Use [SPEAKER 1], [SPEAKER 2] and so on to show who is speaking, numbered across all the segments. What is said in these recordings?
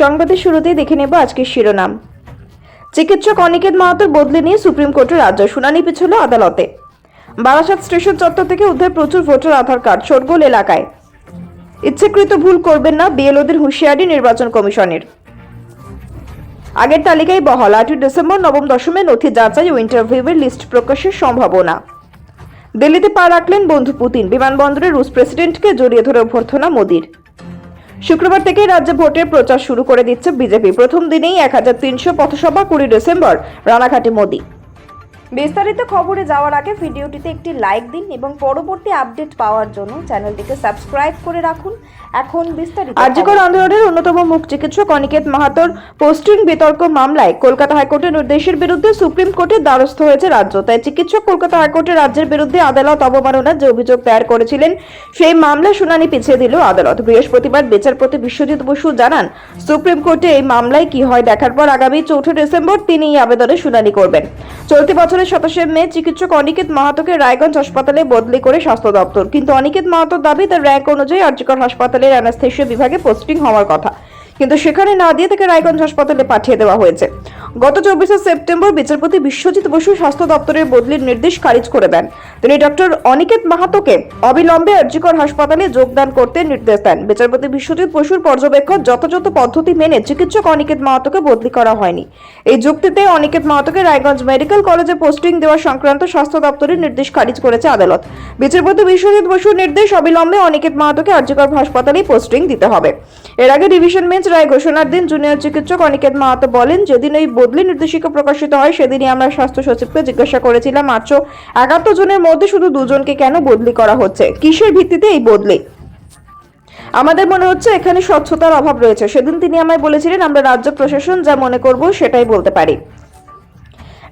[SPEAKER 1] সংবাদের শুরুতেই দেখে নেব আজকের শিরোনাম। চিকিৎসক অনিকেত মাহাতোর বদলি নিয়ে সুপ্রিম কোর্টের রাজ্য শুনানি পিছল আদালতে। বারাসাত স্টেশন চত্বর থেকে উদ্ধার প্রচুর ভোটার আধার কার্ড, শোরগোল এলাকায়। ইচ্ছাকৃত ভুল করবেন না, বিএলওদের হুঁশিয়ারি নির্বাচন কমিশনের। আগের তালিকায় বহাল 8 ডিসেম্বর নবম দশমে নথি যাচাই ও ইন্টারভিউয়ের লিস্ট প্রকাশের সম্ভাবনা। দিল্লিতে পা রাখলেন বন্ধু পুতিন, বিমানবন্দরে রুশ প্রেসিডেন্টকে জড়িয়ে ধরে অভ্যর্থনা মোদির। শুক্রবার থেকে রাজ্যে ভোটের প্রচার শুরু করে দিচ্ছে বিজেপি। প্রথম দিনেই 1300 পথসভা, 20 ডিসেম্বর রানাঘাটে মোদি। বিস্তারিত খবরে যাওয়ার আগে ভিডিওটিতে একটি লাইক দিন এবং পরবর্তী আপডেট পাওয়ার জন্য চ্যানেলটিকে সাবস্ক্রাইব করে রাখুন। এখন বিস্তারিত। আরজিকর আন্দোলনের অন্যতম মুখ চিকিৎসক অনিকেত মাহাতোর পোস্টিং বিতর্ক মামলায় কলকাতা হাইকোর্টের নির্দেশের বিরুদ্ধে সুপ্রিম কোর্টের দ্বারস্থ হয়েছে রাজ্য। তাই চিকিৎসক কলকাতা হাইকোর্টে রাজ্যের বিরুদ্ধে আদালত অবমাননার যে অভিযোগ দায়ের করেছিলেন সেই মামলা শুনানি পিছিয়ে দিল আদালত। বৃহস্পতিবার বিচারপতি বিশ্বজিৎ বসু জানান, সুপ্রিম কোর্টে এই মামলায় কি হয় দেখার পর আগামী 4 ডিসেম্বর তিনি এই আবেদনের শুনানি করবেন। চলতি বছরের 27 মে চিকিৎসক অনিকেত মাহাতোকে রায়গঞ্জ হাসপাতালে বদলি করে স্বাস্থ্য দপ্তর। কিন্তু অনিকেত মাহাতোর দাবি তার র্যাঙ্ক অনুযায়ী আরজিকর হাসপাতালের অ্যানাস্থেশিয়া বিভাগে পোস্টিং হওয়ার কথা, কিন্তু সেখানে না দিয়ে তাকে রায়গঞ্জ হাসপাতালে পাঠিয়ে দেওয়া হয়েছে। গত 24 সেপ্টেম্বর বিচারপতি বিশ্বজিৎ বসু স্বাস্থ্য দপ্তরের বদলির নির্দেশ খারিজ করে দেন। তিনি ডক্টর অনিকেত মাহাতোকে অবিলম্বে আরজিকর হাসপাতালে যোগদান করতে নির্দেশ দেন। বিচারপতি বিশ্বজিৎ বসুর পর্যবেক্ষণ, যথাযথ পদ্ধতি মেনে চিকিৎসক অনিকেত মাহাতোকে বদলি করা হয়নি। এই যুক্তিতে অনিকেত মাহাতোকে রায়গঞ্জ মেডিকেল কলেজে পোস্টিং দেওয়া সংক্রান্ত স্বাস্থ্য দপ্তরের নির্দেশ খারিজ করেছে আদালত। বিচারপতি বিশ্বজিৎ বসুর নির্দেশ, অবিলম্বে অনিকেত মাহাতোকে আরজিকর হাসপাতালে পোস্টিং দিতে হবে। এর আগে ডিভিশন বেঞ্চ রায় ঘোষণার দিন জুনিয়র চিকিৎসক অনিকেত মাহাতো বলেন, যেদিন এই বদলি নির্দেশিকা প্রকাশিত হয় সেদিনই আমরা স্বাস্থ্য সচিবকে জিজ্ঞাসা করেছিলাম, মাত্র 71 জনের মধ্যে শুধু 2 জনকে কেন বদলি করা হচ্ছে, কিসের ভিত্তিতে এই বদলি? আমাদের মনে হচ্ছে এখানে স্বচ্ছতার অভাব রয়েছে। সেদিন তিনি আমায় বলেছিলেন, আমরা রাজ্য প্রশাসন যা মনে করব সেটাই বলতে পারি।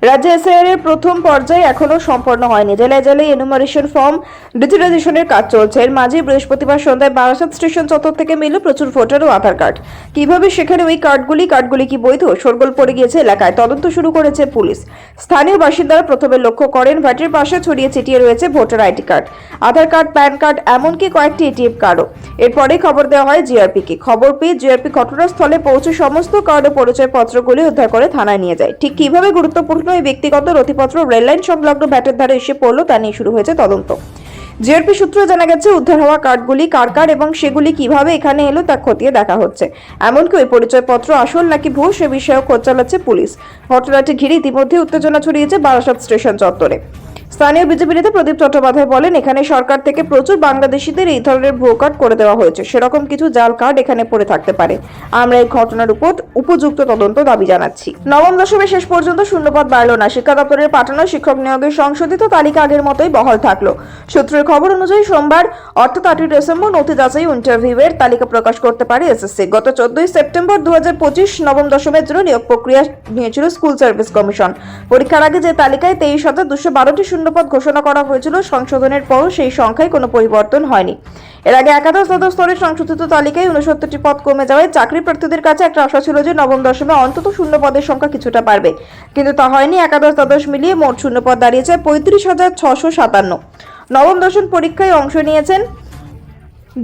[SPEAKER 1] রাজ্যে এসআইআর এর প্রথম পর্যায়ে এখনো সম্পন্ন হয়নি। জেলায় জেলায় এনুমারেশন ফর্ম ডিজিটাইজেশনের কাজ চলছে। এর মাঝে বৃহস্পতিবার সন্ধ্যায় বারাসাত স্টেশন চত্বর থেকে মিলল প্রচুর ভোটার ও আধার কার্ড। কিভাবে সেখানে ওই কার্ডগুলি কি বৈধ? শোরগোল পড়ে গিয়েছে এলাকায়। তদন্ত শুরু করেছে পুলিশ। স্থানীয় বাসিন্দারা প্রথমে লক্ষ্য করেন ভ্যাটের পাশে ছড়িয়ে ছিটিয়ে রয়েছে ভোটার আইডি কার্ড, আধার কার্ড, প্যান কার্ড, এমনকি কয়েকটি এটিএম কার্ডও। এরপরে খবর দেওয়া হয় জিআরপিকে। খবর পেয়ে জিআরপি ঘটনাস্থলে পৌঁছে সমস্ত কার্ড ও পরিচয়পত্রগুলি উদ্ধার করে থানায় নিয়ে যায়। ঠিক কিভাবে গুরুত্বপূর্ণ এই ব্যক্তিগত নথিপত্র রেললাইন সংলগ্ন ভ্যাটের ধারে এসে পড়লো তা নিয়ে শুরু হয়েছে তদন্ত। জিআরপি সূত্রে জানা গেছে, উদ্ধার হওয়া কার্ডগুলি কার এবং সেগুলি কিভাবে এখানে এলো তা খতিয়ে দেখা হচ্ছে। এমনকি ওই পরিচয়পত্র আসল নাকি ভুয়ো সে বিষয়েও খোঁজ চালাচ্ছে পুলিশ। ঘটনাটি ঘিরে ইতিমধ্যে উত্তেজনা ছড়িয়েছে বারাসাত স্টেশন চত্বরে। স্থানীয় বিজেপি নেতা প্রদীপ চট্টোপাধ্যায় বলেন, এখানে সরকার থেকে প্রচুর বাংলাদেশিদের এই ধরনের ভুয়ো কার্ড করে দেওয়া হয়েছে। সেরকম কিছু জাল কার্ড এখানে পড়ে থাকতে পারে। আমরা এই ঘটনার উপর উপযুক্ত তদন্ত দাবি জানাচ্ছি। নবম দশমে শেষ পর্যন্ত শূন্যপদ বাড়ল না। শিক্ষা দপ্তরের পাঠানো শিক্ষক নিয়োগের সংশোধিত তালিকা আগের মতোই বহাল থাকলো। সূত্রের খবর অনুযায়ী সোমবার অর্থাৎ 8 ডিসেম্বর নথি যাচাই ও ইন্টারভিউয়ের তালিকা প্রকাশ করতে পারে এসএসসি। গত 14 সেপ্টেম্বর 2025 নবম দশমের জন্য নিয়োগ প্রক্রিয়া নিয়েছিল স্কুল সার্ভিস কমিশন। পরীক্ষার আগে যে তালিকায় 23,212টি শূন্যপদ ঘোষণা করা হয়েছিল, সংশোধনের পরও সেই সংখ্যায় কোনো পরিবর্তন হয়নি। এর আগে একাদশ দ্বাদশ স্তরের সংশোধিত তালিকায় 69টি পদ কমে যাওয়ায় চাকরি প্রার্থীদের কাছে একটা আশা ছিল যে নবম দশমে অন্তত শূন্য পদের সংখ্যা কিছুটা বাড়বে, কিন্তু তা হয়নি। একাদশ দ্বাদশ মিলিয়ে মোট শূন্য পদ দাঁড়িয়েছে 35,657। নবম দশম পরীক্ষায় অংশ নিয়েছেন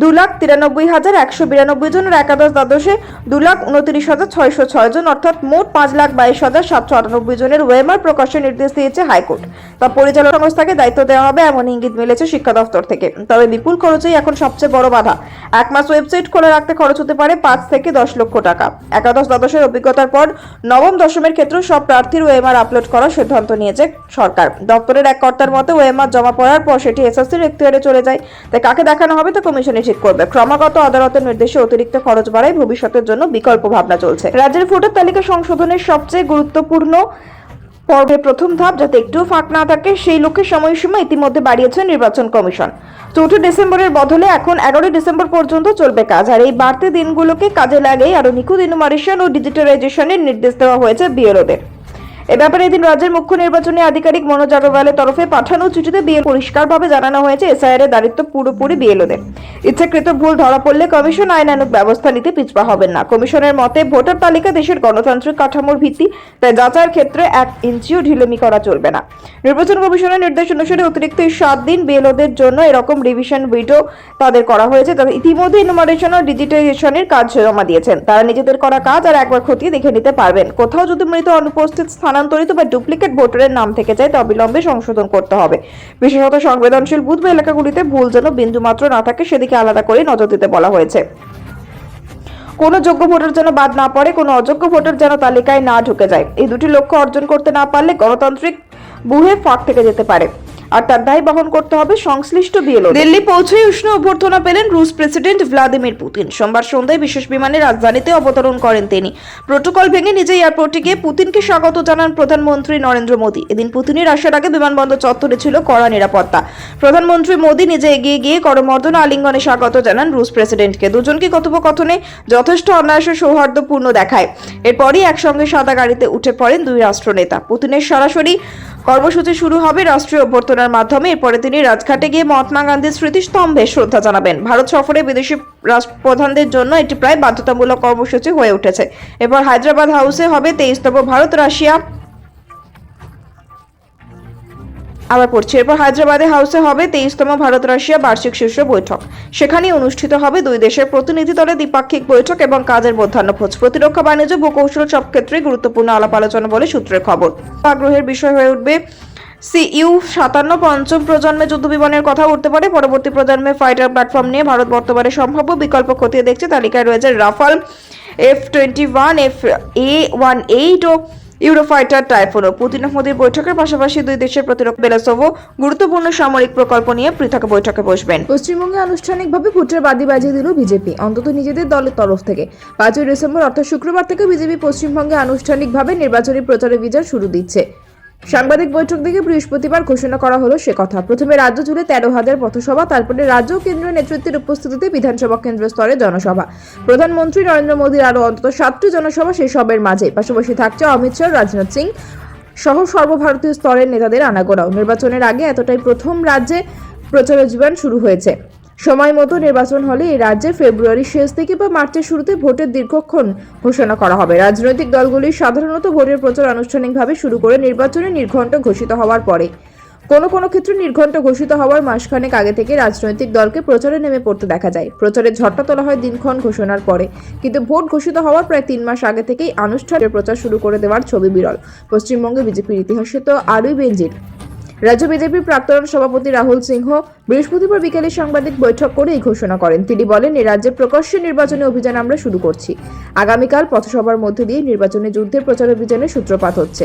[SPEAKER 1] 2,93,192 জন। একাদশ দ্বাদশে 2,29,606 জন, অর্থাৎ মোট 5,22,798 জনের ওয়েমার প্রকাশের নির্দেশ দিয়েছে হাইকোর্ট। তা পরিচালনা সংস্থাকে দায়িত্ব দেওয়া হবে এমন ইঙ্গিত মিলেছে শিক্ষা দপ্তর থেকে। তবে বিপুল খরচই এখন সবচেয়ে বড় বাধা। এক মাস ওয়েবসাইট খোলা রাখতে খরচ হতে পারে 5 থেকে 10 লক্ষ টাকা। একাদশ দ্বাদশের অভিজ্ঞতার পর নবম দশমের ক্ষেত্রে সব প্রার্থীর ওয়েমার আপলোড করার সিদ্ধান্ত নিয়েছে সরকার। দপ্তরের এক কর্তার মতে, ওয়েমার জমা পড়ার পর সেটি এসএসসির এখতিয়ারে চলে যায়। তাই কাকে দেখানো হবে তা কমিশন ঠিক করবে। ক্রমাগত আদালতের নির্দেশে অতিরিক্ত খরচ বাড়ায় ভবিষ্যতের জন্য বিকল্প ভাবনা চলছে। রাজ্যের ভোটার তালিকা সংশোধনের সবচেয়ে গুরুত্বপূর্ণ পর্বের প্রথম ধাপ যাতে একটু ফাঁক না থাকে, সেই লক্ষ্যে সময়সীমা ইতিমধ্যে বাড়িয়েছে নির্বাচন কমিশন। 4 ডিসেম্বরের বদলে এখন 11 ডিসেম্বর পর্যন্ত চলবে কাজ। আর এই বাড়তি দিনগুলোকে কাজে লাগিয়ে আরো নিখুঁত ইনুমারেশন ও ডিজিটালাইজেশনের নির্দেশ দেওয়া হয়েছে বিএলওদের। এ ব্যাপারে এদিন রাজ্যের মুখ্য নির্বাচনী আধিকারিক মনোজ আগরওয়ালের তরফে পাঠানো চিঠিতে পরিষ্কারভাবে জানানো হয়েছে এসআইআর এর দায়িত্ব পুরোপুরি বিএলওদের। ইচ্ছাকৃত ভুল ধরা পড়লে কমিশন আইনানুগ ব্যবস্থা নিতে পিছপা হবেন না। কমিশনের মতে ভোটার তালিকা দেশের গণতান্ত্রিক কাঠামোর ভিত্তি, তাই যাচাইয়ের ক্ষেত্রে 1 ইঞ্চিও ঢিলেমি করা চলবে না। নির্বাচন কমিশনের নির্দেশ অনুসারে অতিরিক্ত 7 দিন বিএলওদের জন্য এরকম রিভিশন উইন্ডো তাদের করা হয়েছে, যারা ইতিমধ্যে ইনুমারেশন ও ডিজিটাইজেশনের কাজ জমা দিয়েছেন। তারা নিজেদের করা কাজ আর একবার খতিয়ে দেখে নিতে পারবেন। কোথাও যদি মৃত, অনুপস্থিত, স্থানান্তরিত বা ডুপ্লিকেট ভোটারের নাম থেকে যায় তা অবিলম্বে সংশোধন করতে হবে। বিশেষত সংবেদনশীল বুথ বা এলাকাগুলিতে ভুল যেন বিন্দুমাত্র না থাকে সেদিকে আলাদা করে নজর দিতে বলা হয়েছে। কোনো যোগ্য ভোটার যেন বাদ না পড়ে, কোনো অযোগ্য ভোটার যেন তালিকায় না ঢুকে যায়। এই দুটি লক্ষ্য অর্জন করতে না পারলে গণতান্ত্রিক বুহে ফাঁক থেকে যেতে পারে, আর তার দায় বহন করতে হবে সংশ্লিষ্ট বিএলও। দিল্লি পৌঁছে উষ্ণ অভ্যর্থনা পেলেন রুশ প্রেসিডেন্ট ভ্লাদিমির পুতিন। সোমবার সন্ধ্যায় বিশেষ বিমানে রাজধানীতে অবতরণ করেন তিনি। প্রোটোকল ভেঙে নিজে এয়ারপোর্টে গিয়ে পুতিনকে স্বাগত জানান প্রধানমন্ত্রী নরেন্দ্র মোদী। এদিন পুতিনের আসার আগে বিমানবন্দর চত্বরে ছিল কড়া নিরাপত্তা। প্রধানমন্ত্রী মোদী নিজে এগিয়ে গিয়ে করমর্দন আলিঙ্গনে স্বাগত জানান রুশ প্রেসিডেন্টকে। দুজনকে কথোপকথনে যথেষ্ট অনায়াস সৌহার্দ্যপূর্ণ দেখায়। এরপরই একসঙ্গে সাদা গাড়িতে উঠে পড়েন দুই রাষ্ট্রনেতা। পুতিনের সরাসরি কর্মসূচি শুরু হবে রাষ্ট্রীয় অভ্যর্থনার মাধ্যমে। এরপরে তিনি রাজঘাটে গিয়ে মহাত্মা গান্ধীর স্মৃতিস্তম্ভে শ্রদ্ধা জানাবেন। ভারত সফরে বিদেশি রাষ্ট্রপ্রধানদের জন্য এটি প্রায় বাধ্যতামূলক কর্মসূচি হয়ে উঠেছে। এরপর হায়দ্রাবাদ হাউসে হবে 23তম ভারত রাশিয়া হায়দ্রাবাদে হাউসে হবে 23তম ভারত রাশিয়া বার্ষিক শীর্ষ বৈঠক। সেখানেই অনুষ্ঠিত হবে দুই দেশের প্রতিনিধি দলের দ্বিপাক্ষিক বৈঠক এবং কাজের মধ্যাহ্নভোজ। প্রতিরক্ষা, বাণিজ্য, ভূকৌশল সব ক্ষেত্রে গুরুত্বপূর্ণ আলাপ আলোচনা বলে সূত্রের খবর। আগ্রহের বিষয় হয়ে উঠবে CU-57 পঞ্চম প্রজন্মের যুদ্ধবিমানের কথা উঠতে পারে। পরবর্তী প্রজন্মের ফাইটার প্ল্যাটফর্ম নিয়ে ভারত বর্তমানে সম্ভাব্য বিকল্প খতিয়ে দেখছে। তালিকায় রয়েছে রাফাল, F-21, FA-18 ও ইউরোফাইটার টাইফুনও। পুতিন ও মোদির বৈঠকের পাশাপাশি দুই দেশের প্রতিরক্ষা বেলাসোভও গুরুত্বপূর্ণ সামরিক প্রকল্প নিয়ে পৃথক বৈঠকে বসবেন। পশ্চিমবঙ্গে আনুষ্ঠানিকভাবে ভোটের বাজি বাজিয়ে দিল বিজেপি, অন্তত নিজেদের দলের তরফ থেকে। 5ই ডিসেম্বর অর্থাৎ শুক্রবার থেকে বিজেপি পশ্চিমবঙ্গে আনুষ্ঠানিকভাবে নির্বাচনী প্রচারে বিজয় শুরু দিচ্ছে। সাংবাদিক বৈঠক থেকে বৃহস্পতিবার ঘোষণা করা হলো সে কথা। প্রথমে রাজ্য জুড়ে 13,000 পথসভা, তারপরে রাজ্য ও কেন্দ্রীয় নেতৃত্বের উপস্থিতিতে বিধানসভা কেন্দ্র স্তরে জনসভা। প্রধানমন্ত্রী নরেন্দ্র মোদীর আরও অন্তত 7টি জনসভা সেই সবের মাঝে। পাশাপাশি থাকছে অমিত শাহ, রাজনাথ সিং সহ সর্বভারতীয় স্তরের নেতাদের আনাগোনাও। নির্বাচনের আগে এতটাই প্রথম রাজ্যে প্রচার অভিযান শুরু হয়েছে। সময় মতো নির্বাচন হলে এই রাজ্যে ফেব্রুয়ারির শেষ থেকে বা মার্চের শুরুতে ভোটের দীর্ঘক্ষণ ঘোষণা করা হবে। রাজনৈতিক দলগুলি সাধারণত ভোটের প্রচার আনুষ্ঠানিকভাবে শুরু করে নির্বাচনে নির্ঘণ্ট ঘোষিত হওয়ার পরে। কোনো ক্ষেত্রে নির্ঘণ্ট ঘোষিত হওয়ার মাসখানেক আগে থেকে রাজনৈতিক দলকে প্রচারে নেমে পড়তে দেখা যায়। প্রচারের ঝড়টা তোলা হয় দিনক্ষণ ঘোষণার পরে, কিন্তু ভোট ঘোষিত হওয়ার প্রায় 3 মাস আগে থেকেই আনুষ্ঠানিক প্রচার শুরু করে দেওয়ার ছবি বিরল। পশ্চিমবঙ্গে বিজেপির ইতিহাসে তো আরই বেঞ্জির। রাজ্য বিজেপির প্রাক্তন সভাপতি রাহুল সিংহ বৃহস্পতিবার বিকেলে সাংবাদিক বৈঠক করে এই ঘোষণা করেন। তিনি বলেন, এই রাজ্যে প্রকাশ্যে নির্বাচনী অভিযান আমরা শুরু করছি। আগামীকাল পথসভার মধ্যে দিয়ে নির্বাচনী যুদ্ধের প্রচার অভিযানের সূত্রপাত হচ্ছে।